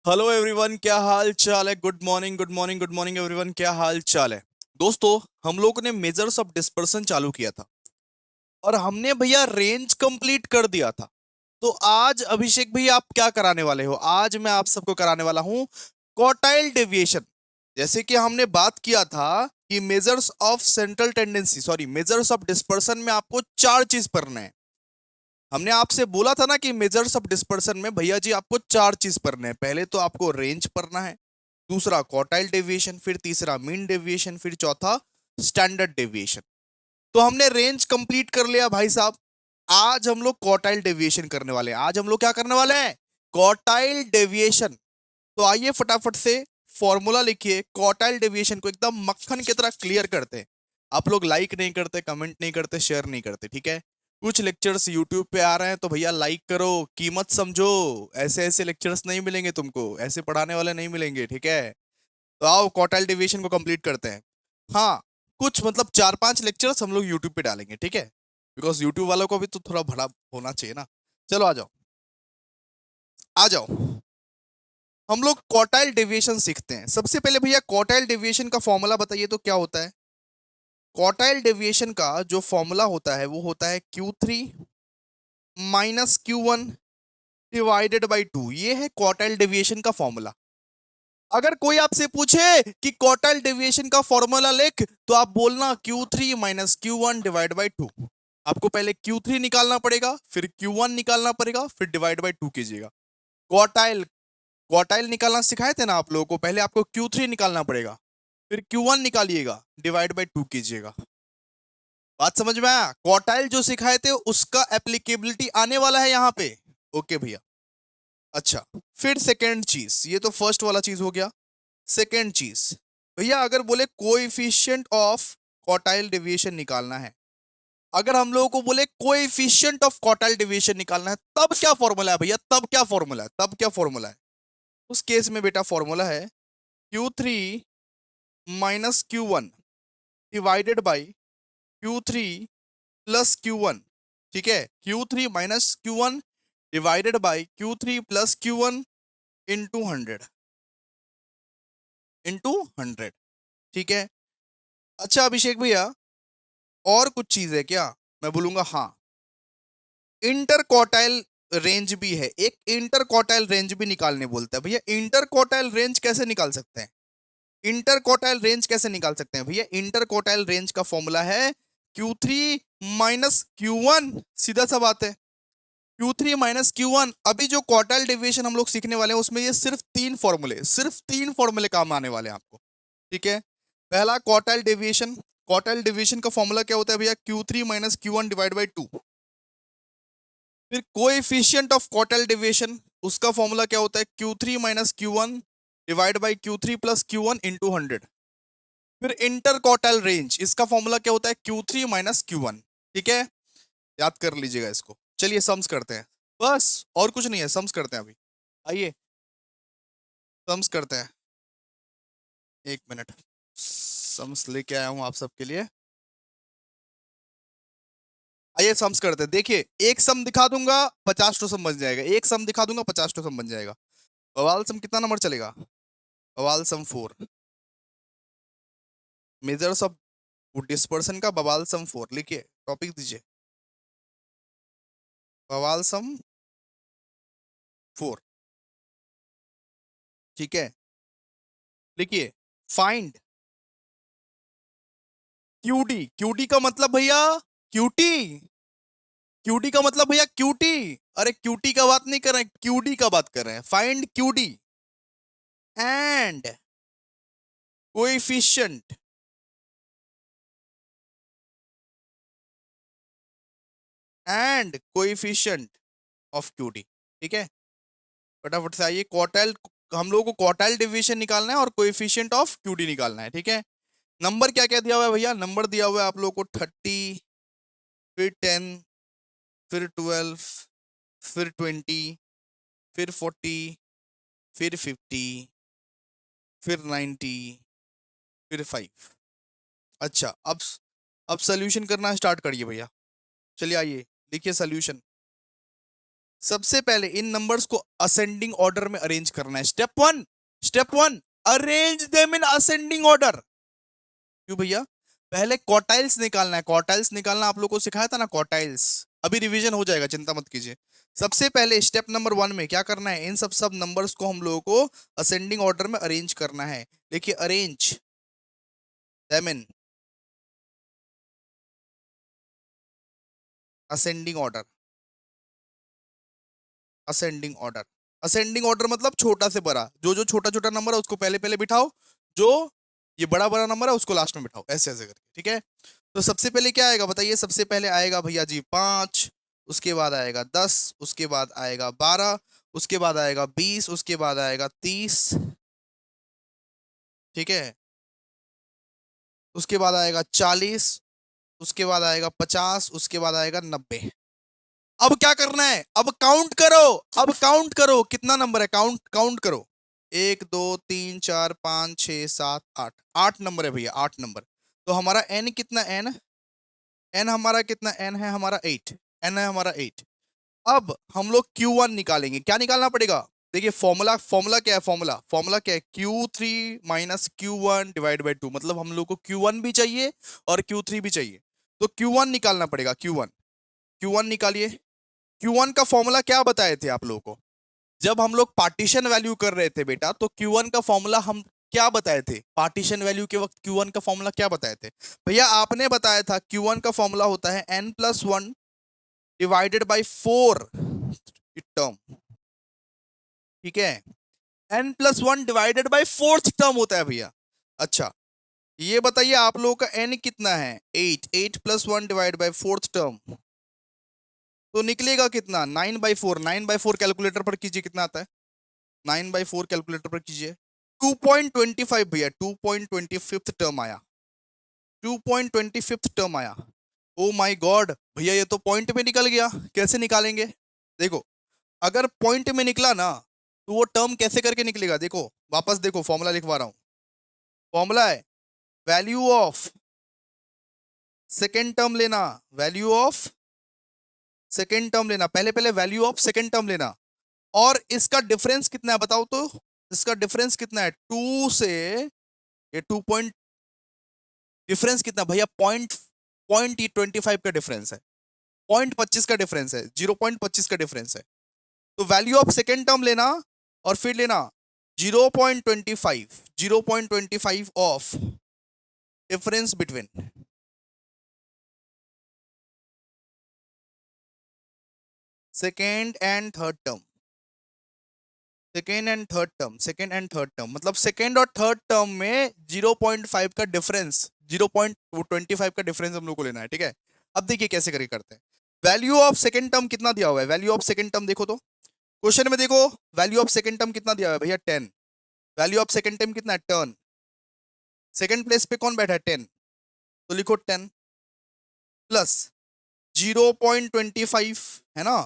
Hello everyone, क्या हाल चाल है। Good morning, good morning, good morning everyone, क्या हाल चाल है। दोस्तों, हम लोग ने मेजर्स ऑफ डिस्पर्सन चालू किया था और हमने भैया रेंज कंप्लीट कर दिया था। तो आज अभिषेक भैया आप क्या कराने वाले हो? आज मैं आप सबको कराने वाला हूं क्वार्टाइल डेविएशन। जैसे कि हमने बात किया था कि measures of central tendency, sorry, measures of dispersion में आपको चार चीज पढ़ना है। हमने आपसे बोला था ना कि मेजर्स ऑफ डिस्पर्सन में भैया जी आपको चार चीज पढ़ना है। पहले तो आपको रेंज पढ़ना है, दूसरा क्वार्टाइल डेविएशन, फिर तीसरा मीन डेविएशन, फिर चौथा स्टैंडर्ड डेविएशन। तो हमने रेंज कंप्लीट कर लिया भाई साहब। आज हम लोग क्वार्टाइल डेविएशन करने वाले हैं। आज हम लोग क्या करने वाले हैं? Quartile deviation. तो आइए फटाफट से फॉर्मूला लिखिए, क्वार्टाइल डेविएशन को एकदम मक्खन की तरह क्लियर करते हैं। आप लोग लाइक नहीं करते, कमेंट नहीं करते, शेयर नहीं करते, ठीक है। कुछ लेक्चर्स यूट्यूब पे आ रहे हैं तो भैया लाइक करो, कीमत समझो। ऐसे ऐसे लेक्चर्स नहीं मिलेंगे तुमको, ऐसे पढ़ाने वाले नहीं मिलेंगे, ठीक है। तो आओ क्वार्टाइल डेविएशन को कंप्लीट करते हैं। हाँ, कुछ मतलब चार पांच लेक्चर्स हम लोग यूट्यूब पे डालेंगे, ठीक है। बिकॉज यूट्यूब वालों को भी तो थोड़ा बड़ा होना चाहिए ना। चलो आ जाओ, आ जाओ। हम लोग क्वार्टाइल डेविएशन सीखते हैं। सबसे पहले भैया क्वार्टाइल डेविएशन का फॉर्मूला बताइए तो क्या होता है। क्वार्टाइल डेविएशन का जो फॉर्मूला होता है वो होता है Q3 minus Q1 divided by 2। ये है क्वार्टाइल डेविएशन का फॉर्मूला। अगर कोई आपसे पूछे कि क्वार्टाइल डेविएशन का फॉर्मूला लिख, तो आप बोलना Q3 minus Q1 divide by 2। आपको पहले Q3 निकालना पड़ेगा, फिर Q1 निकालना पड़ेगा, फिर डिवाइड बाई 2 कीजिएगा। क्वार्टाइल क्वार्टाइल निकालना सिखाए थे ना आप लोगों को। पहले आपको Q3 निकालना पड़ेगा, फिर Q1 निकालिएगा, डिवाइड बाई 2 कीजिएगा। बात समझ में आया? क्वार्टाइल जो सिखाए थे उसका एप्लीकेबिलिटी आने वाला है यहाँ पे। ओके भैया। अच्छा, फिर सेकेंड चीज, ये तो फर्स्ट वाला चीज हो गया। सेकेंड चीज, भैया अगर बोले कोएफिशिएंट ऑफ क्वार्टाइल डेविएशन निकालना है, अगर हम लोगों को बोले कोएफिशिएंट ऑफ क्वार्टाइल डेविएशन निकालना है, तब क्या फॉर्मूला है भैया? तब क्या फॉर्मूला है? तब क्या फॉर्मूला है? उस केस में बेटा फॉर्मूला है Q3 minus Q1 divided by Q3 plus Q1। ठीक है, Q3 minus Q1 divided by Q3 plus Q1 into 100, into 100। ठीक है। अच्छा अभिषेक भैया, और कुछ चीज है क्या? मैं बोलूंगा हाँ, इंटर क्वार्टाइल रेंज भी है। एक इंटर क्वार्टाइल रेंज भी निकालने बोलता है। भैया इंटर क्वार्टाइल रेंज कैसे निकाल सकते हैं? इंटर क्वार्टाइल रेंज कैसे निकाल सकते हैं भैया? इंटर क्वार्टाइल रेंज का फॉर्मूला है Q3 माइनस Q1। सीधा सा बात है, Q3 माइनस Q1। अभी जो क्वार्टाइल डेविएशन हम लोग सीखने वाले हैं उसमें ये सिर्फ तीन फॉर्मूले काम आने वाले हैं आपको, ठीक है। पहला क्वार्टाइल डेविएशन का फॉर्मूला क्या होता है भैया? Q3 minus Q1 divide by 2। फिर कोएफिशिएंट ऑफ क्वार्टाइल डेविएशन, उसका फॉर्मूला क्या होता है? Q3 minus Q1 divide by Q3 plus Q1 into 100। फिर इंटर क्वार्टाइल रेंज, इसका फॉर्मूला क्या होता है? Q3 minus Q1। ठीक है, याद कर लीजिएगा इसको। चलिए सम्स करते हैं, बस और कुछ नहीं है, सम्स करते हैं अभी। आइए सम्स करते हैं। एक मिनट, सम्स लेके आया हूं आप सबके लिए। आइए सम्स करते हैं। देखिए, एक सम दिखा दूंगा, 50 सम बन जाएगा। एक सम दिखा दूंगा, 50 सम बन जाएगा। बवाल सम कितना नंबर चलेगा? बवाल सम 4। मेजर्स ऑफ डिस्पर्सन का बवाल सम 4 लिखिए, टॉपिक दीजिए, बवाल सम 4। ठीक है, लिखिए, फाइंड क्यूडी। क्यूडी का मतलब भैया क्यूटी। क्यूडी का मतलब भैया क्यूटी। अरे क्यूटी का बात नहीं कर रहे हैं, क्यूडी का बात कर रहे हैं। Find QD and coefficient of QD. ठीक है, फटाफट से आइए। क्वार्टाइल, हम लोगों को क्वार्टाइल डिवीजन निकालना है और कोएफिशिएंट ऑफ क्यूडी निकालना है, ठीक है। नंबर क्या क्या दिया हुआ है भैया? नंबर दिया हुआ है आप लोगों को 30, फिर 10, फिर 12, फिर 20, फिर 40, फिर 50, फिर 90, फिर 5। अच्छा, अब सोल्यूशन करना स्टार्ट करिए भैया। चलिए आइए, लिखिए सोल्यूशन। सबसे पहले इन नंबर्स को असेंडिंग ऑर्डर में अरेंज करना है। Step one arrange them in ascending order. क्यों भैया? पहले क्वार्टाइल्स निकालना है। क्वार्टाइल्स निकालना आप लोगों को सिखाया था ना, क्वार्टाइल्स। अभी रिवीजन हो जाएगा, चिंता मत कीजिए। सबसे पहले स्टेप नंबर 1 में क्या करना है, इन सब नंबर्स को हम लोगों को असेंडिंग ऑर्डर में अरेंज करना है। देखिए, arrange them in ascending order. Ascending order, ascending order मतलब छोटा से बड़ा, जो जो छोटा छोटा नंबर है उसको पहले पहले बिठाओ, जो ये बड़ा बड़ा नंबर है उसको लास्ट में बिठाओ, ऐसे ऐसे करके, ठीक है। तो सबसे पहले क्या आएगा बताइए? सबसे पहले आएगा भैया जी 5, उसके बाद आएगा 10, उसके बाद आएगा 12, उसके बाद आएगा 20, उसके बाद आएगा 30, ठीक है। उसके बाद आएगा 40, उसके बाद आएगा 50, उसके बाद आएगा 90। अब क्या करना है? अब काउंट करो। अब काउंट करो कितना नंबर है, काउंट काउंट करो। 1 2 3 4 5 6 7 8, 8 नंबर है भैया, 8 नंबर। तो हमारा एन कितना, एन एन हमारा कितना, एन है हमारा 8, एन है हमारा 8। अब हम लोग Q1 निकालेंगे। क्या निकालना पड़ेगा? देखिए, फॉर्मूला फॉर्मूला क्या है, फॉर्मूला फॉर्मूला क्या है, Q3 minus Q1 divide by 2। मतलब हम लोग को Q1 भी चाहिए और Q3 भी चाहिए। तो Q1 निकालना पड़ेगा, Q1। Q1 निकालिए। Q1 का फॉर्मूला क्या बताए थे आप लोगों को? जब हम लोग पार्टीशन वैल्यू कर रहे थे बेटा, तो Q1 का फॉर्मूला हम क्या बताए थे? पार्टीशन वैल्यू के वक्त Q1 का फॉर्मूला क्या बताए थे? भैया आपने बताया था Q1 का फॉर्मूला होता है n+1 डिवाइडेड बाई 4 टर्म, ठीक है। n+1 divided by 4th term होता है भैया। अच्छा, ये बताइए आप लोगों का n कितना है? 8, 8+1 डिवाइड बाई 4th टर्म, तो निकलेगा कितना? 9/4। 9/4 कैलकुलेटर पर कीजिए, कितना आता है? 9/4 कैलकुलेटर पर कीजिए। 2.25 भैया, 2.25 टर्म आया। 2.25 टर्म आया। ओ माय गॉड भैया, ये तो पॉइंट में निकल गया। कैसे निकालेंगे? देखो, अगर पॉइंट में निकला ना, तो वो टर्म कैसे करके निकलेगा? देखो, वापस देखो, फॉर्मूला लिखवा रहा हूं। फॉर्मूला है वैल्यू ऑफ सेकेंड टर्म लेना, वैल्यू ऑफ सेकेंड टर्म लेना, पहले पहले वैल्यू ऑफ सेकेंड टर्म लेना। और इसका डिफरेंस कितना है बताओ तो? इसका डिफरेंस कितना है? 2 से ये 2 पॉइंट, डिफरेंस कितना भैया? पॉइंट पॉइंट 25 का डिफरेंस है, 0.25 का डिफरेंस है, 0.25 का डिफरेंस है। तो वैल्यू ऑफ सेकेंड टर्म लेना और फिर लेना 0.25, 0.25 of difference between second and third term. Second and third term, second and third term मतलब सेकेंड और थर्ड टर्म में 0.5 का डिफरेंस, 0.25 का डिफरेंस हम लोग को लेना है, ठीक है। अब देखिए कैसे करके करते हैं। वैल्यू ऑफ सेकेंड टर्म कितना दिया हुआ है? वैल्यू ऑफ सेकेंड टर्म देखो तो, क्वेश्चन में देखो, वैल्यू ऑफ सेकेंड टर्म कितना दिया हुआ है भैया? 10। वैल्यू ऑफ सेकेंड टर्म कितना है? टर्न। सेकेंड प्लेस पे कौन बैठा है? 10। तो लिखो 10 प्लस 0.25, है ना,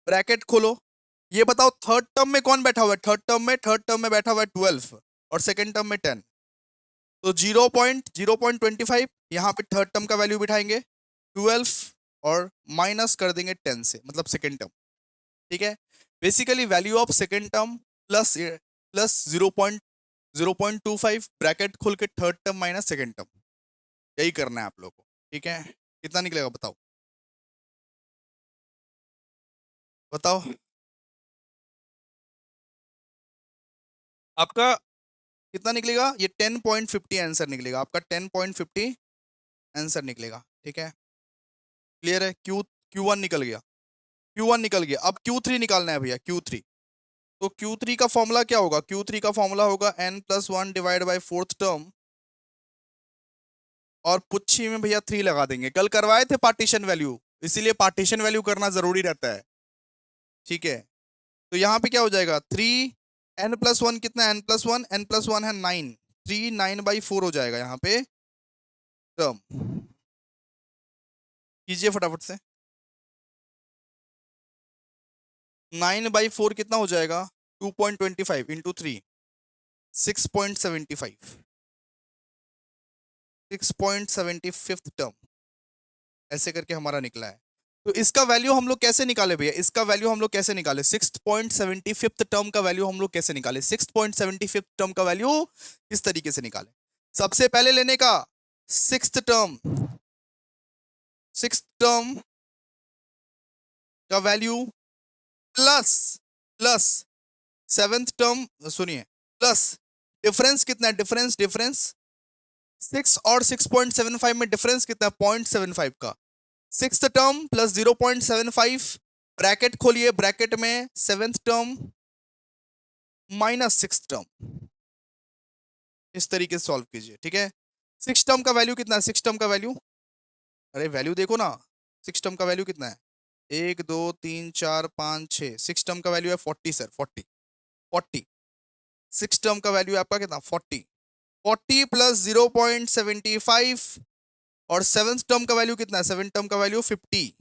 ब्रैकेट खोलो। ये बताओ थर्ड टर्म में कौन बैठा हुआ है? थर्ड टर्म में बैठा हुआ है 12 और सेकेंड टर्म में 10। तो 0.25 यहाँ पे थर्ड टर्म का वैल्यू बिठाएंगे 12 और माइनस कर देंगे 10 से, मतलब सेकेंड टर्म, ठीक है। Basically value of second term plus plus 0.25 bracket खोल के third term minus second term, यही करना है आप लोग को, ठीक है। कितना निकलेगा बताओ? बताओ आपका कितना निकलेगा? ये 10.50 आंसर निकलेगा आपका, 10.50 आंसर निकलेगा, ठीक है। क्लियर है? Q1 निकल गया, Q1 निकल गया। अब Q3 निकालना है भैया, Q3। तो Q3 का फॉर्मूला क्या होगा? Q3 का फॉर्मूला होगा n+1 divide by 4th term, और पुच्छी में भैया 3 लगा देंगे। कल करवाए थे पार्टीशन वैल्यू, इसीलिए पार्टीशन वैल्यू करना जरूरी रहता है, ठीक है। तो यहाँ पे क्या हो जाएगा? 3, n+1 कितना है? n+1 है 9, 3 9/4 हो जाएगा यहाँ पे टर्म। कीजिए फटाफट से। 9/4 कितना हो जाएगा? 2.25 इंटू 3, 6.75, 6.75 टर्म, ऐसे करके हमारा निकला है। तो इसका वैल्यू हम लोग कैसे निकाले भैया, इसका वैल्यू हम लोग कैसे निकाले, 6.75 टर्म का वैल्यू हम लोग कैसे निकाले, 6.75 टर्म का वैल्यू इस तरीके से निकाले। सबसे पहले लेने का सिक्स टर्म का value plus plus seventh term, सुनिए, प्लस डिफरेंस कितना है, डिफरेंस 6 और 6.75 में डिफरेंस कितना है, 0.75 का। सिक्स टर्म प्लस 0.75, ब्रैकेट खोलिए, ब्रैकेट में seventh term minus six term, इस तरीके से सॉल्व कीजिए, ठीक है। सिक्स टर्म का वैल्यू कितना है, सिक्स टर्म का वैल्यू, अरे वैल्यू देखो ना, सिक्स टर्म का वैल्यू कितना है, 1 2 3 4 5 6, सिक्स टर्म का वैल्यू है 40 सर, 40 सिक्स टर्म का वैल्यू है आपका कितना, 40 प्लस 0.75, और सेवंथ टर्म का वैल्यू कितना है, सेवन टर्म का वैल्यू 50।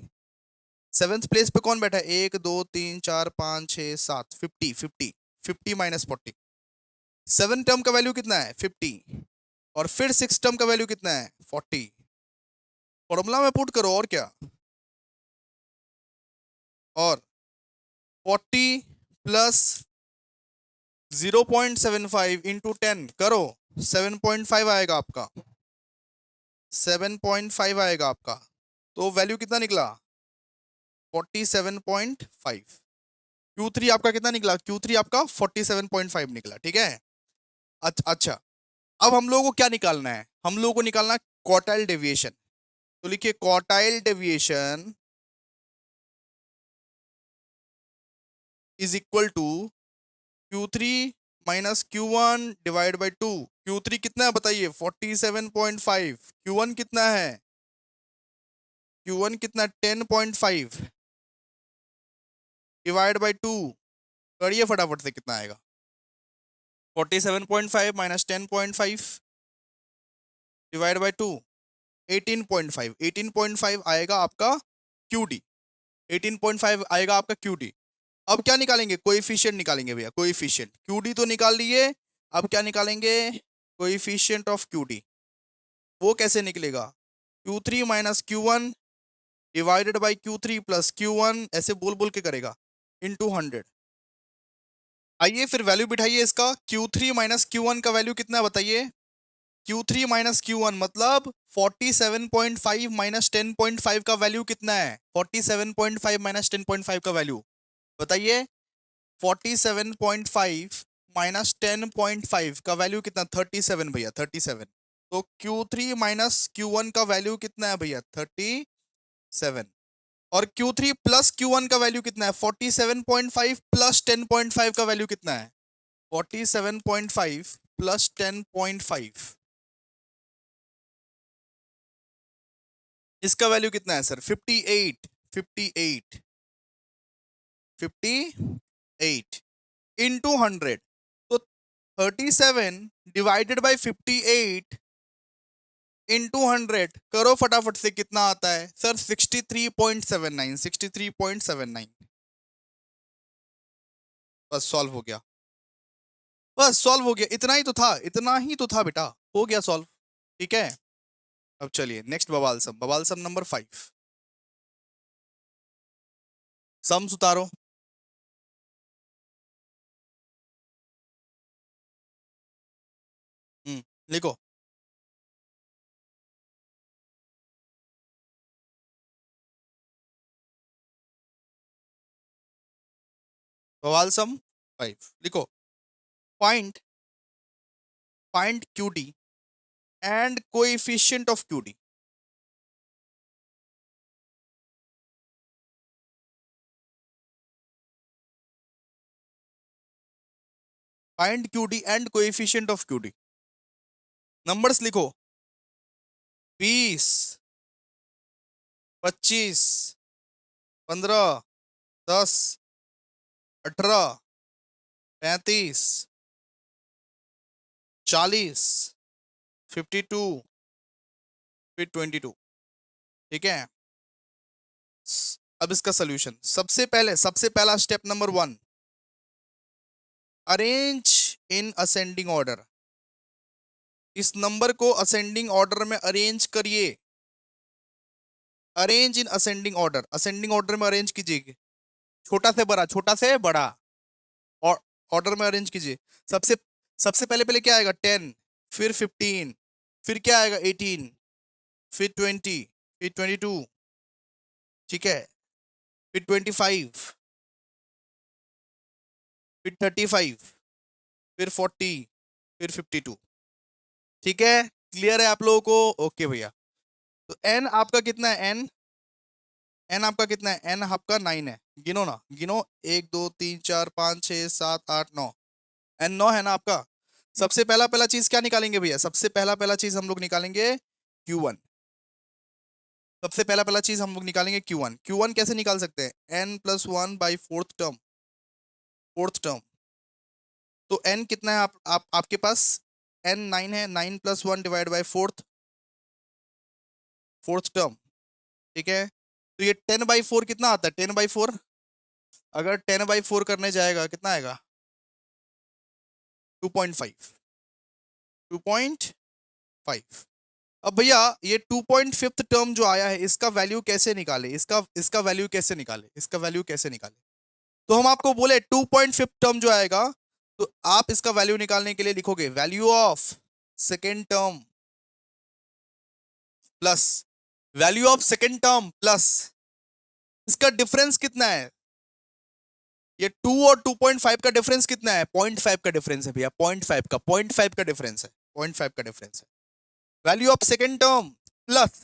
सेवंथ प्लेस पे कौन बैठा है, 1 2 3 4 5 6 7, 50 माइनस 40, सेवन टर्म का वैल्यू कितना है 50, और फिर सिक्स टर्म का वैल्यू कितना है 40। फॉर्मूला में पुट करो, और क्या, और 40 प्लस 0.75 इंटू 10 करो, 7.5 आएगा आपका, 7.5 आएगा आपका। तो वैल्यू कितना निकला, 47.5। Q3 आपका कितना निकला, Q3 आपका 47.5 निकला, ठीक है। अच्छा, अब हम लोगों को क्या निकालना है, हम लोगों को निकालना है क्वार्टाइल डेविएशन। तो लिखिए quartile deviation is equal to Q3 minus Q1 divide by 2। Q3 कितना है बताइए, 47.5, Q1 कितना है, Q1 कितना, 10.5 डिवाइड बाई 2, करिए फटाफट से, कितना आएगा, 47.5 माइनस 10.5 डिवाइड बाई 2, 18.5, 18.5 आएगा आपका QD, 18.5 आएगा आपका QD। अब क्या निकालेंगे, कोएफिशिएंट निकालेंगे भैया, कोएफिशिएंट, QD तो निकाल लिए, अब क्या निकालेंगे, कोएफिशिएंट ऑफ QD। वो कैसे निकलेगा, Q3 minus Q1 divided by Q3 plus Q1, ऐसे बोल बोल के करेगा, इनटू 100। आइए फिर वैल्यू बिठाइए इसका, Q3 माइनस Q1 का वैल्यू कितना है बताइए, Q3 माइनस Q1 मतलब 47.5 माइनस 10.5 का वैल्यू कितना है, 47.5 माइनस 10.5 का वैल्यू बताइए, 47.5 माइनस 10.5 का वैल्यू कितना, 37 भैया, 37। तो Q3 माइनस Q1 का वैल्यू कितना है भैया, 37, और Q3 प्लस Q1 का वैल्यू कितना है, 47.5 प्लस 10.5 का वैल्यू कितना है, 47.5 प्लस 10.5, इसका वैल्यू कितना है सर, 58, 58, 58 इंटू 100। तो 37 डिवाइडेड बाई 58 इंटू 100 करो फटाफट से, कितना आता है सर, 63.79, 63.79। बस सॉल्व हो गया, बस सॉल्व हो गया, इतना ही तो था, इतना ही तो था बेटा, हो गया सॉल्व, ठीक है। अब चलिए नेक्स्ट बवाल सम नंबर 5, सम्स उतारो। लिखो, बवाल सम 5 लिखो, find find QD and coefficient of QD। Find QD and coefficient of QD। Numbers लिखो, 20, 25, 15, 10, 18, 35, 40, 52, फिर 22, ठीक है। अब इसका सोल्यूशन, सबसे पहला step number 1, arrange in ascending order. इस नंबर को असेंडिंग ऑर्डर में अरेंज करिए, अरेंज इन असेंडिंग ऑर्डर में अरेंज कीजिए, छोटा से बड़ा और ऑर्डर में अरेंज कीजिए। सबसे सबसे पहले पहले क्या आएगा 10, फिर 15, फिर क्या आएगा 18, फिर 20, फिर 22, ठीक है, फिर 25, फिर 35, फिर 40, फिर 52। ठीक है, क्लियर है आप लोगों को? ओके भैया। तो एन आपका कितना है? एन आपका कितना है? एन आपका 9 है। गिनो ना, गिनो, 1 2 3 4 5 6 7 8 9। एन 9 है ना आपका? सबसे पहला पहला चीज क्या निकालेंगे भैया? सबसे पहला पहला चीज हम लोग निकालेंगे Q1। सबसे पहला पहला चीज हम लोग निकालेंगे Q1। Q1 कैसे निकाल सकते हैं? n plus one by fourth term. तो n कितना है आपके पास? n 9 है, 9 plus one divide by fourth term. ठीक है, तो ये 10/4 कितना आता है? 10/4, अगर 10/4 करने जाएगा कितना आएगा? 2.5। 2.5। अब भैया ये 2.5 टर्म जो आया है इसका वैल्यू कैसे निकाले? इसका वैल्यू कैसे निकाले? इसका वैल्यू कैसे निकाले? तो हम आपको बोले 2.5 टर्म जो आएगा, तो आप इसका वैल्यू निकालने के लिए लिखोगे value of second term plus value of second term plus इसका डिफरेंस कितना है? ये 2 और 2.5 का डिफरेंस कितना है? 0.5 का डिफरेंस है भैया, 0.5 का डिफरेंस है, 0.5 का डिफरेंस है। Value of second term plus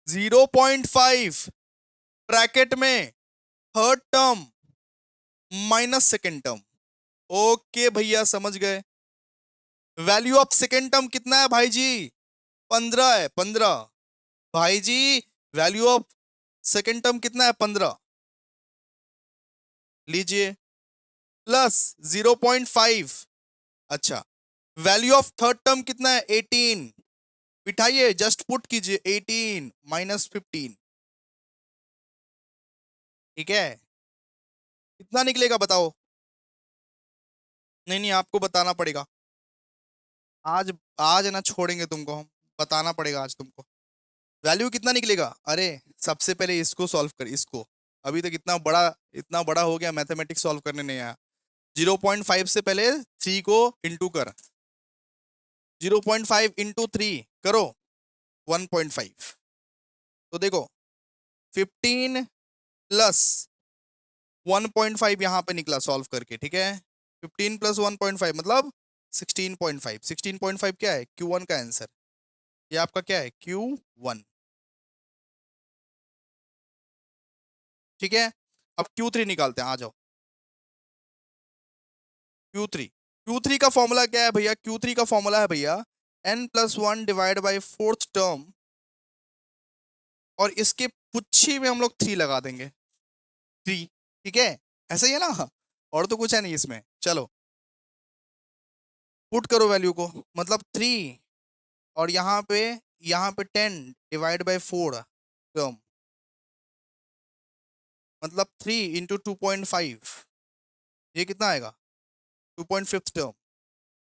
0.5 bracket में third term minus second term. Okay भैया, समझ गए। वैल्यू ऑफ सेकेंड टर्म कितना है भाई जी? 15 है, 15। भाई जी वैल्यू ऑफ सेकेंड टर्म कितना है? 15 लीजिए, प्लस 0.5। अच्छा, वैल्यू ऑफ थर्ड टर्म कितना है? 18। बिठाइए, जस्ट पुट कीजिए 18 माइनस 15। ठीक है, कितना निकलेगा बताओ? नहीं नहीं, आपको बताना पड़ेगा। आज आज ना छोड़ेंगे तुमको हम, बताना पड़ेगा आज तुमको। वैल्यू कितना निकलेगा? अरे सबसे पहले इसको सॉल्व कर, इसको। अभी तक इतना बड़ा हो गया, मैथमेटिक्स सॉल्व करने नहीं आया। 0.5 से पहले 3 को इंटू कर, 0.5 इंटू 3 करो 1.5। तो देखो 15 प्लस 1.5 यहाँ पे निकला सॉल्व करके, ठीक है। 15 प्लस 1.5 मतलब 16.5। 16.5 क्या है? Q1 का आंसर। ये आपका क्या है? Q1। ठीक है, अब Q3 निकालते हैं, आ जाओ। Q3, Q3 का फॉर्मूला क्या है भैया? Q3 का फॉर्मूला है भैया n plus one divide by fourth term, और इसके पुच्छी में हम लोग 3 लगा देंगे, 3। ठीक है, ऐसा ही है ना? और तो कुछ है नहीं इसमें। चलो पुट करो वैल्यू को, मतलब 3, और यहाँ पे 10 डिवाइड बाई 4 टर्म, मतलब 3 इंटू 2.5। ये कितना आएगा? 2.5 टर्म।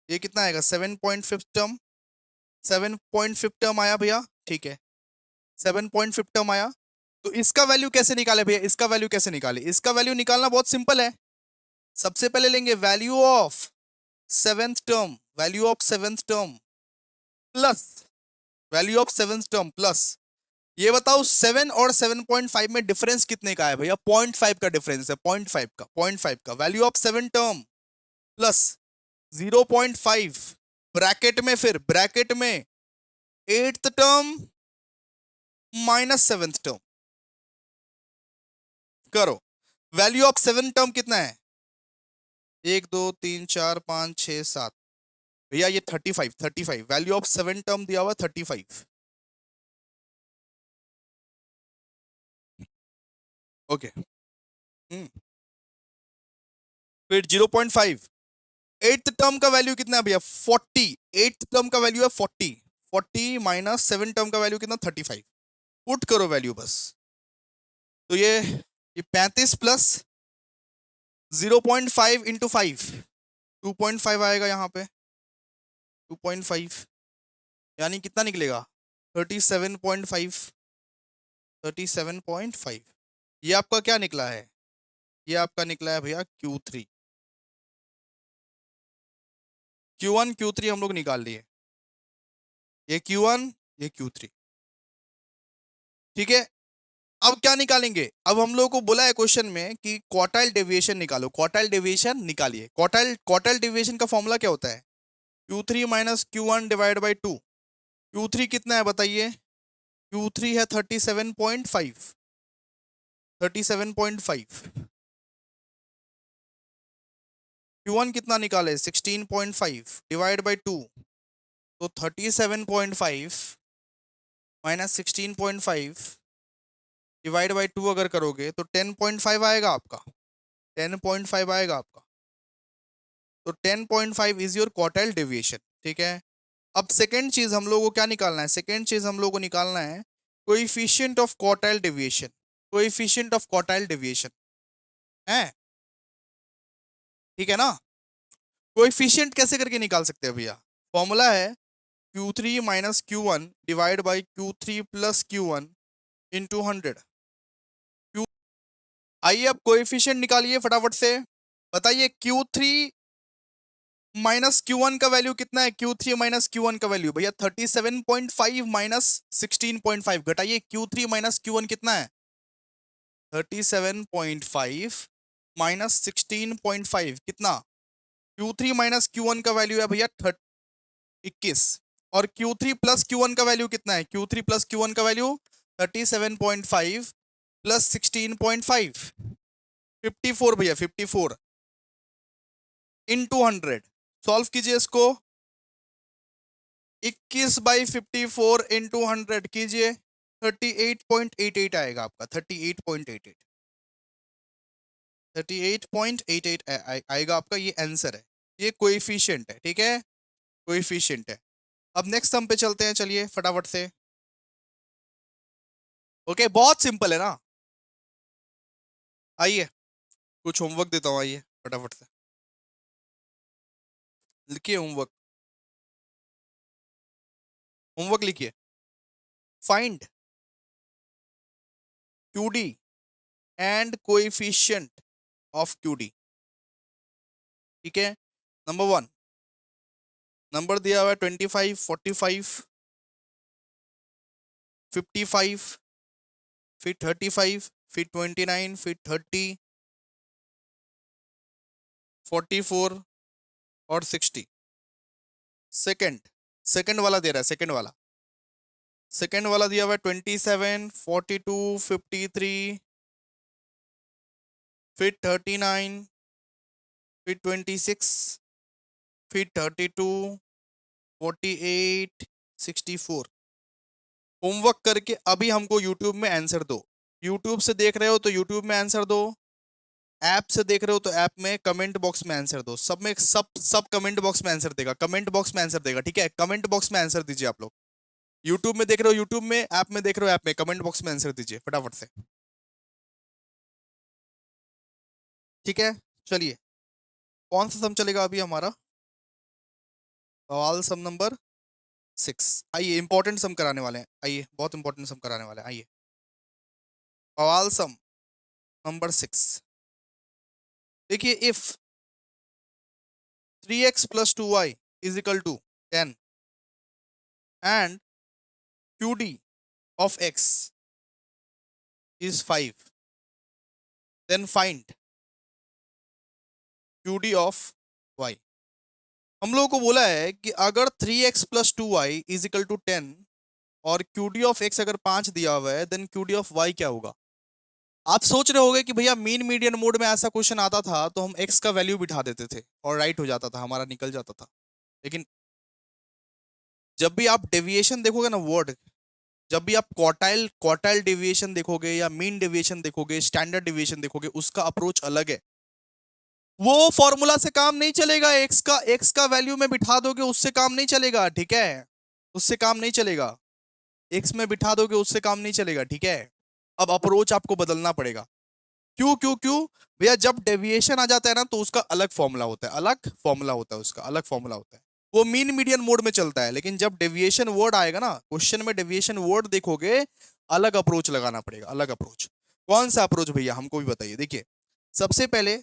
ये कितना आएगा? 7.5 टर्म। 7.5 टर्म आया भैया, ठीक है, 7.5 टर्म आया। तो इसका वैल्यू कैसे निकाले भैया? इसका वैल्यू कैसे निकाले? इसका वैल्यू निकालना बहुत सिंपल है। सबसे पहले लेंगे value of seventh term, value of seventh term plus value of seventh term plus, ये बताओ 7 और 7.5 में डिफरेंस कितने का है भैया? 0.5 का डिफरेंस है, 0.5 का value of 7 term plus 0.5 bracket में, फिर ब्रैकेट में eighth term minus seventh term. करो, वैल्यू ऑफ 7 टर्म कितना है? 1 2 3 4 5 6 7 भैया, ये 35। वैल्यू ऑफ 7 टर्म दिया हुआ 35। ओके, फिर 0.5 एट्थ टर्म का वैल्यू कितना है भैया? 40। एट्थ टर्म का वैल्यू है 40। 40 माइनस 7 टर्म का वैल्यू कितना? 35। पुट करो वैल्यू बस। तो ये 35 प्लस 0.5 इंटू 5, 2.5 आएगा यहाँ पे, 2.5 यानी कितना निकलेगा? 37.5। 37.5। ये आपका क्या निकला है? ये आपका निकला है भैया Q3। Q1 Q3 हम लोग निकाल लिए, ये Q1 ये Q3। ठीक है, अब क्या निकालेंगे? अब हम लोगों को बोला है क्वेश्चन में कि क्वार्टाइल डेविएशन निकालो, क्वार्टाइल डेविएशन निकालिए। क्वार्टाइल क्वार्टाइल डेविएशन का फॉर्मूला क्या होता है? Q3 minus Q1 divide by 2। Q3 कितना है बताइए? Q3 है 37.5। 37.5। Q1 कितना निकाले? 16.5 डिवाइड बाई 2, तो 37.5 माइनस 16.5 डिवाइड बाई 2 अगर करोगे तो 10.5 आएगा आपका। 10.5 आएगा आपका। तो 10.5 इज योर क्वार्टाइल डेविएशन। ठीक है, अब सेकेंड चीज हम लोगों को क्या निकालना है? सेकेंड चीज हम लोगों को निकालना है coefficient of quartile deviation. Coefficient of quartile deviation है, ठीक है ना? कोएफिशिएंट कैसे करके निकाल सकते हैं भैया? फॉर्मूला है Q3 minus Q1 divide by Q3 plus Q1 into 100। आइए अब कोएफिशिएंट निकालिए फटाफट से। बताइए Q3 माइनस Q1 का वैल्यू कितना है? Q3 माइनस Q1 का वैल्यू भैया 37.5 माइनस 16.5। घटाइए, Q3 माइनस Q1 कितना है? 37.5 माइनस 16.5 कितना? Q3 माइनस Q1 का वैल्यू है भैया 21। और Q3 प्लस Q1 का वैल्यू कितना है? Q3 प्लस Q1 का वैल्यू 37.5 प्लस 16.5 54 भैया 54 इंटू 100। सॉल्व कीजिए इसको। 21 बाई 54 इंटू 100 कीजिए, 38.88 आएगा आपका। 38.88 38.88 आएगा आपका। ये आंसर है, ये कोएफिशिएंट है। ठीक है, कोएफिशिएंट है। अब नेक्स्ट सम पे चलते हैं, चलिए फटाफट से। ओके, बहुत सिंपल है ना। आइए कुछ होमवर्क देता हूँ, आइए फटाफट से लिखिए होमवर्क। होमवर्क लिखिए, find QD and coefficient of QD। ठीक है, नंबर 1 नंबर दिया हुआ है 25, 45, 55, फिर 35, फिर 29, फिर 30, 44 और 60। सेकंड सेकंड वाला दे रहा है, सेकंड वाला दिया हुआ है 27, 42, 53, फिर 39, फिर 26, फिर 32, 48, 64। होमवर्क करके अभी हमको यूट्यूब में आंसर दो। यूट्यूब से देख रहे हो तो यूट्यूब में आंसर दो, ऐप से देख रहे हो तो ऐप में कमेंट बॉक्स में आंसर दो। सब में सब कमेंट बॉक्स में आंसर देगा, कमेंट बॉक्स में आंसर देगा। ठीक है, कमेंट बॉक्स में आंसर दीजिए आप लोग। यूट्यूब में देख रहे हो यूट्यूब में, ऐप में देख रहे हो ऐप में, कमेंट बॉक्स में आंसर दीजिए फटाफट से। ठीक है, चलिए कौन सा सम चलेगा अभी हमारा? सवाल सम नंबर 6। आइए इंपॉर्टेंट सम कराने वाले हैं, आइए बहुत इंपॉर्टेंट सम कराने वाले हैं। आइए सवाल सम नंबर 6। देखिए, if 3x plus 2y is equal to 10 and QD of x is 5, then find QD of y। हम लोगों को बोला है कि अगर 3x plus 2y is equal to 10 और QD ऑफ x अगर 5 दिया हुआ है, देन QD ऑफ y क्या होगा? आप सोच रहे होगे कि भैया मीन मीडियन मोड में ऐसा क्वेश्चन आता था तो हम x का वैल्यू बिठा देते थे और राइट हो जाता था, हमारा निकल जाता था। लेकिन जब भी आप डेविएशन देखोगे ना वर्ड, जब भी आप क्वार्टाइल क्वार्टाइल डेविएशन देखोगे या मीन डेविएशन देखोगे, स्टैंडर्ड डेविएशन देखोगे, उसका अप्रोच अलग है। वो फॉर्मूला से काम नहीं चलेगा। एक्स का वैल्यू में बिठा दोगे उससे काम नहीं चलेगा। ठीक है, उससे काम नहीं चलेगा। एक्स में बिठा दोगे उससे काम नहीं चलेगा। ठीक है, अब अप्रोच आपको बदलना पड़ेगा। क्यों क्यों क्यों भैया? जब डेविएशन आ जाता है ना तो उसका अलग फॉर्मूला होता है, अलग फॉर्मूला होता है, उसका अलग फॉर्मूला होता है। वो मीन मीडियन मोड में चलता है। लेकिन जब डेविएशन वर्ड आएगा ना क्वेश्चन में, डेविएशन वर्ड देखोगे अलग अप्रोच लगाना पड़ेगा, अलग अप्रोच। कौन सा अप्रोच भैया, हमको भी बताइए। देखिए, सबसे पहले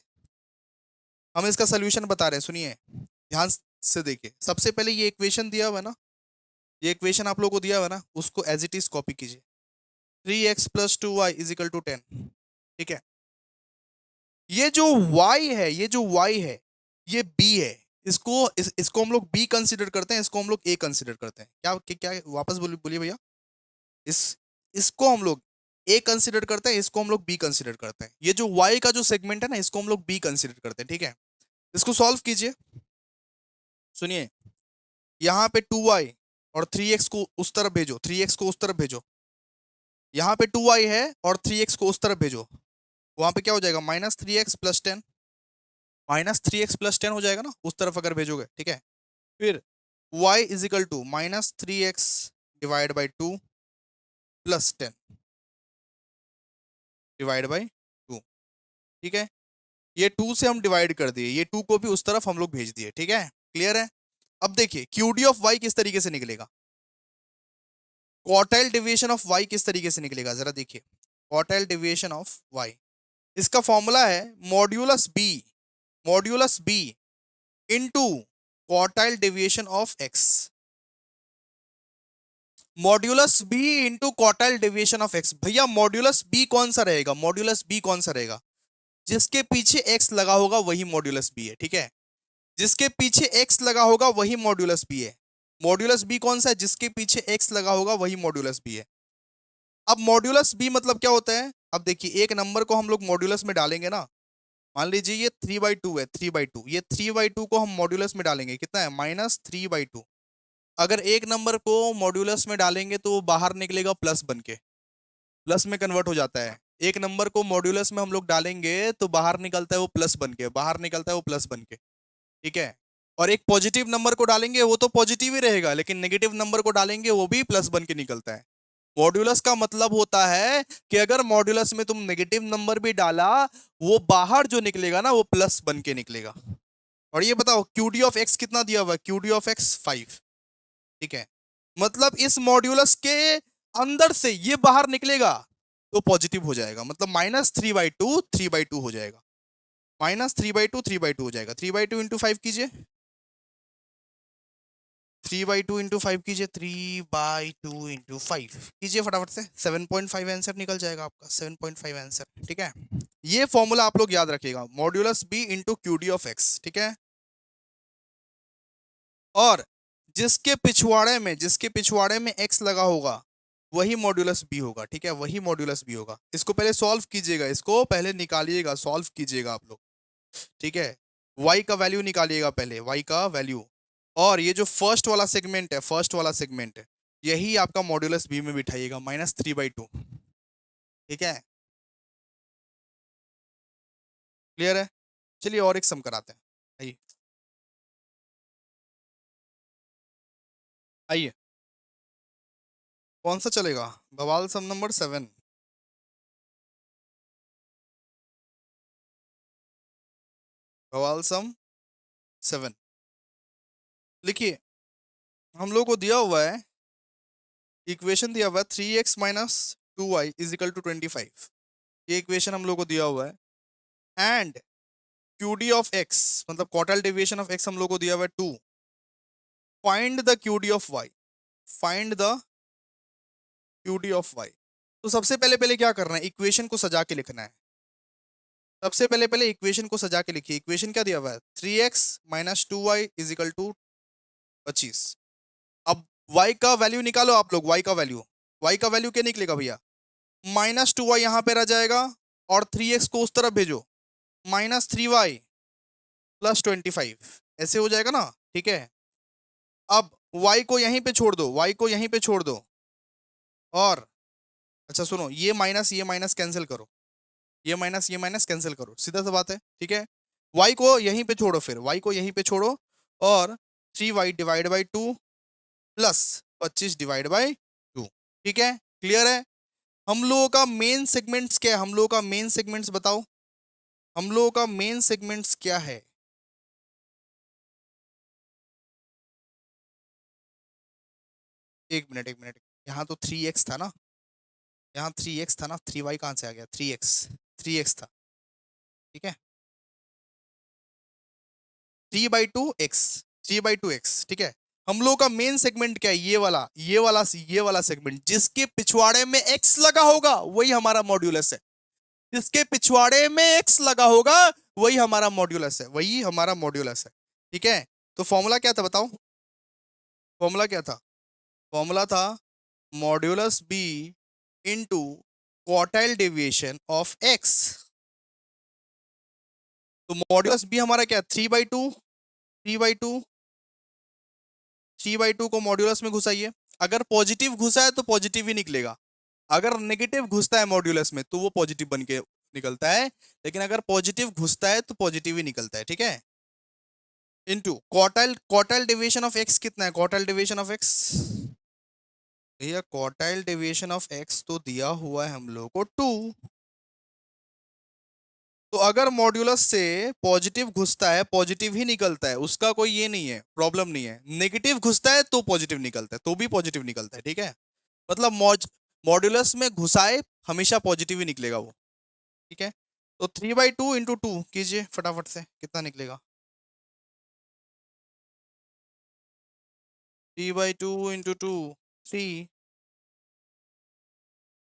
हम इसका सोल्यूशन बता रहे हैं, सुनिए ध्यान से। देखिए, सबसे पहले ये इक्वेशन दिया हुआ है ना, ये इक्वेशन आप लोगों को दिया हुआ है ना, उसको एज इट इज कॉपी कीजिए। 3x plus 2y is equal to 10। ठीक है, ये जो y है, ये जो y है, ये b है। इसको हम लोग b कंसीडर करते हैं, इसको हम लोग a कंसीडर करते हैं। क्या वापस बोलिए बोलिए भैया। इस इसको हम लोग a कंसीडर करते हैं, इसको हम लोग b कंसीडर करते हैं। ये जो y का जो सेगमेंट है ना, इसको हम लोग b कंसीडर करते हैं। ठीक है, इसको सॉल्व कीजिए। सुनिए, यहाँ पे 2y और 3x को उस तरफ भेजो, 3x को उस तरफ भेजो। यहाँ पे 2y है और 3x को उस तरफ भेजो। वहां पे क्या हो जाएगा, -3x + 10। -3x + 10 हो जाएगा ना, उस तरफ अगर भेजोगे। ठीक है, फिर y is equal to -3x/2 + 10 divide by 2। ठीक है, ये 2 से हम डिवाइड कर दिए, ये 2 को भी उस तरफ हम लोग भेज दिए। ठीक है, क्लियर है। अब देखिए QD ऑफ y किस तरीके से निकलेगा, क्वार्टाइल डेविएशन ऑफ y किस तरीके से निकलेगा, जरा देखिए। क्वार्टाइल डेविएशन ऑफ y, इसका फॉर्मूला है modulus b into quartile deviation of x। Modulus b into quartile deviation of x। भैया मॉड्यूलस b कौन सा रहेगा, मॉड्यूलस b कौन सा रहेगा, जिसके पीछे x लगा होगा वही मॉड्यूलस b है। ठीक है, जिसके पीछे x लगा होगा वही मॉड्यूलस b है। मॉड्यूलस b कौन सा है, जिसके पीछे x लगा होगा वही मॉड्यूलस b है। अब मॉड्यूलस b मतलब क्या होता है, अब देखिए एक नंबर को हम लोग मॉड्यूलस में डालेंगे ना, मान लीजिए ये 3/2 है, 3/2, ये 3/2 को हम मॉड्यूलस में डालेंगे, कितना है, -3/2। अगर एक नंबर को मॉड्यूलस में डालेंगे तो वो बाहर निकलेगा प्लस बन के, प्लस में कन्वर्ट हो जाता है। एक नंबर को मॉड्यूलस में हम लोग डालेंगे तो बाहर निकलता है वो प्लस बन के, बाहर निकलता है वो प्लस बन के। ठीक है, और एक पॉजिटिव नंबर को डालेंगे वो तो पॉजिटिव ही रहेगा, लेकिन नेगेटिव नंबर को डालेंगे वो भी प्लस बन के निकलता है। मॉड्यूलस का मतलब होता है कि अगर मॉड्यूलस में तुम नेगेटिव नंबर भी डाला, वो बाहर जो निकलेगा ना वो प्लस बन के निकलेगा। और ये बताओ QD ऑफ x कितना दिया हुआ है, QD ऑफ x 5। ठीक है, मतलब इस मॉड्यूलस के अंदर से ये बाहर निकलेगा तो पॉजिटिव हो जाएगा, मतलब -3/2 3/2 हो जाएगा, -3/2 3/2 हो जाएगा। 3/2 इंटू 5 कीजिए, 3/2 इंटू 5 कीजिए, 3/2 इंटू 5 कीजिए फटाफट से, 7.5 आंसर निकल जाएगा आपका, 7.5 आंसर। ठीक है, ये फॉर्मूला आप लोग याद रखिएगा, modulus b into QD of x। ठीक है, और जिसके पिछवाड़े में x लगा होगा वही मॉड्यूलस b होगा। ठीक है, वही मॉड्यूलस b होगा। इसको पहले सॉल्व कीजिएगा, इसको पहले निकालिएगा, सॉल्व कीजिएगा आप लोग। ठीक है, y का वैल्यू निकालिएगा पहले, y का वैल्यू। और ये जो फर्स्ट वाला सेगमेंट है, फर्स्ट वाला सेगमेंट है, यही आपका मॉड्यूलस b में बिठाइएगा, -3/2। ठीक है, क्लियर है। चलिए और एक सम कराते हैं, आइए आइए। कौन सा चलेगा, बवाल सम नंबर 7। बवाल सम 7, लिखिए। हम लोग को दिया हुआ है, इक्वेशन दिया हुआ है 3x - 2y is equal to 25। ये इक्वेशन हम लोग को दिया हुआ है। एंड QD ऑफ x, मतलब क्वार्टाइल डेविएशन ऑफ x हम लोग को दिया हुआ है 2। Find the QD of y, find the QD of y। तो सबसे पहले पहले क्या करना है, इक्वेशन को सजा के लिखना है। सबसे पहले पहले इक्वेशन को सजा के लिखिए। इक्वेशन क्या दिया हुआ है, 3x - 2y is equal to 25। अब y का वैल्यू निकालो आप लोग, y का वैल्यू, y का वैल्यू क्या निकलेगा भैया, -2y यहाँ पे रह जाएगा, और 3x को उस तरफ भेजो, -3y + 25, ऐसे हो जाएगा ना। ठीक है, अब y को यहीं पे छोड़ दो, y को यहीं पे छोड़ दो। और अच्छा सुनो, ये माइनस कैंसिल करो, ये माइनस कैंसिल करो, सीधा सा बात है। ठीक है, y को यहीं पे छोड़ो, फिर y को यहीं पे छोड़ो, और 3y divide by 2 plus 25 divide by 2। ठीक है, क्लियर है। हम लोगों का मेन सेगमेंट्स क्या है, हम लोगों का मेन सेगमेंट्स बताओ, हम लोगों का मेन सेगमेंट्स क्या है। एक मिनट, यहाँ तो 3x था ना, यहाँ 3x था ना, 3y कहाँ से आ गया, 3x था, ठीक है, 3/2x, 3/2x, ठीक है। हम लोग का मेन सेगमेंट क्या है, ये वाला सेगमेंट, जिसके पिछवाड़े में x लगा होगा वही हमारा मॉड्यूलस है, जिसके पिछवाड़े में x लगा होगा वही हमारा मॉड्यूलस है, वही हमारा मॉड्यूलस है, ठीक है। तो फॉर्मूला क्या था बताओ, फॉर्मूला क्या था, फॉर्मूला था modulus b into quartile deviation of x। तो मॉड्यूलस b हमारा क्या है, 3/2, 3/2, 3/2 को मॉड्यूलस में घुसाइए, अगर पॉजिटिव घुसा है तो पॉजिटिव ही निकलेगा, अगर नेगेटिव घुसता है मॉड्यूलस में तो वो पॉजिटिव बन के निकलता है, लेकिन अगर पॉजिटिव घुसता है तो पॉजिटिव ही निकलता है, ठीक है। Into quartile, quartile deviation of x कितना है, क्वार्टाइल डेविएशन ऑफ एक्स, भैया क्वार्टाइल डेविएशन ऑफ एक्स तो दिया हुआ है हम लोग को 2। तो अगर मॉड्यूलस से पॉजिटिव घुसता है पॉजिटिव ही निकलता है, उसका कोई ये नहीं है, प्रॉब्लम नहीं है, नेगेटिव घुसता है तो पॉजिटिव निकलता है, तो भी पॉजिटिव निकलता है, ठीक है। मतलब मॉड्यूलस में घुसाए हमेशा पॉजिटिव ही निकलेगा वो, ठीक है। तो 3/2 इंटू 2 कीजिए फटाफट से, कितना निकलेगा, 3/2 इंटू 2, 3,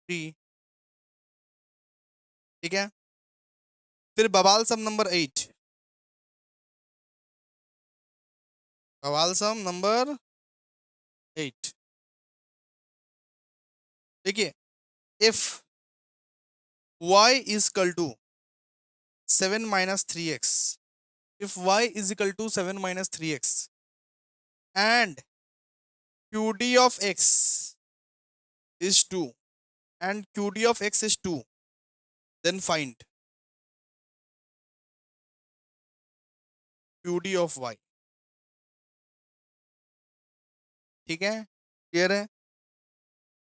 3, ठीक है। फिर बवाल सम नंबर 8, बवाल सम नंबर 8, देखिए, if y is equal to 7 minus 3x, if y is equal to 7 minus 3x and qd of x is 2 and qd of x is 2, then find qd of y, ठीक है, clear है।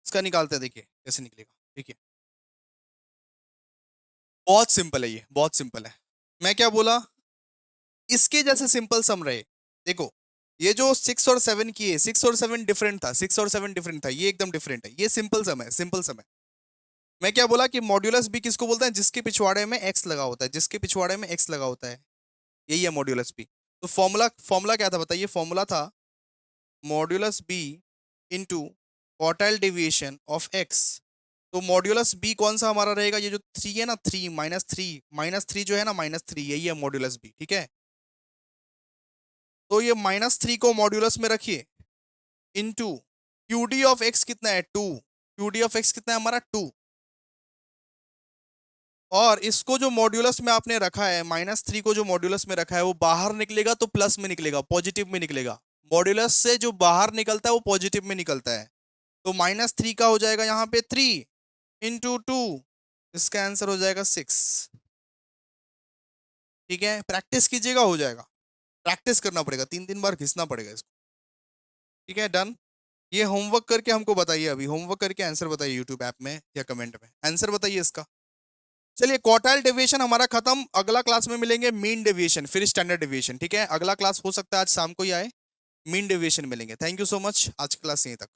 इसका निकालते हैं, देखिए कैसे निकलेगा, देखिए बहुत सिंपल है, ये बहुत सिंपल है। मैं क्या बोला, इसके जैसे सिंपल सम रहे, देखो ये जो 6 और 7 की है, 6 और 7 डिफरेंट था, 6 और 7 डिफरेंट था, ये एकदम डिफरेंट है, ये सिंपल सम है, सिंपल सम है। मैं क्या बोला कि मॉड्यूलस बी किसको बोलते हैं, जिसके पिछवाड़े में एक्स लगा होता है, जिसके पिछवाड़े में एक्स लगा होता है, यही है मॉड्यूलस बी। तो फॉर्मूला फॉर्मूला क्या था बताइए, फॉर्मूला था modulus B into quartile deviation of X. तो मॉड्यूलस बी कौन सा हमारा रहेगा, ये जो 3 है ना, 3 -3, -3 जो है ना, -3, यही है मॉड्यूलस बी, ठीक है। तो ये -3 को मॉड्यूलस में रखिए इंटू क्यूडी ऑफ एक्स कितना है, 2, क्यूडी ऑफ एक्स कितना है हमारा 2, और इसको जो मॉड्यूलस में आपने रखा है, -3 को जो मॉड्यूलस में रखा है वो बाहर निकलेगा तो प्लस में निकलेगा, पॉजिटिव में निकलेगा, मॉड्यूलस से जो बाहर निकलता है वो पॉजिटिव में निकलता है। तो -3 का हो जाएगा यहाँ पे 3 इंटू 2, इसका आंसर हो जाएगा 6, ठीक है। प्रैक्टिस कीजिएगा, हो जाएगा, प्रैक्टिस करना पड़ेगा, 3 3 बार घिसना पड़ेगा इसको, ठीक है, डन। ये होमवर्क करके हमको बताइए, अभी होमवर्क करके आंसर बताइए यूट्यूब ऐप में या कमेंट में, आंसर बताइए इसका। चलिए क्वार्टाइल डेविएशन हमारा खत्म, अगला क्लास में मिलेंगे मीन डेविएशन, फिर स्टैंडर्ड डेविएशन, ठीक है। अगला क्लास हो सकता है आज शाम को ही आए, मीन डेविएशन मिलेंगे। थैंक यू सो मच, आज की क्लास यहीं तक।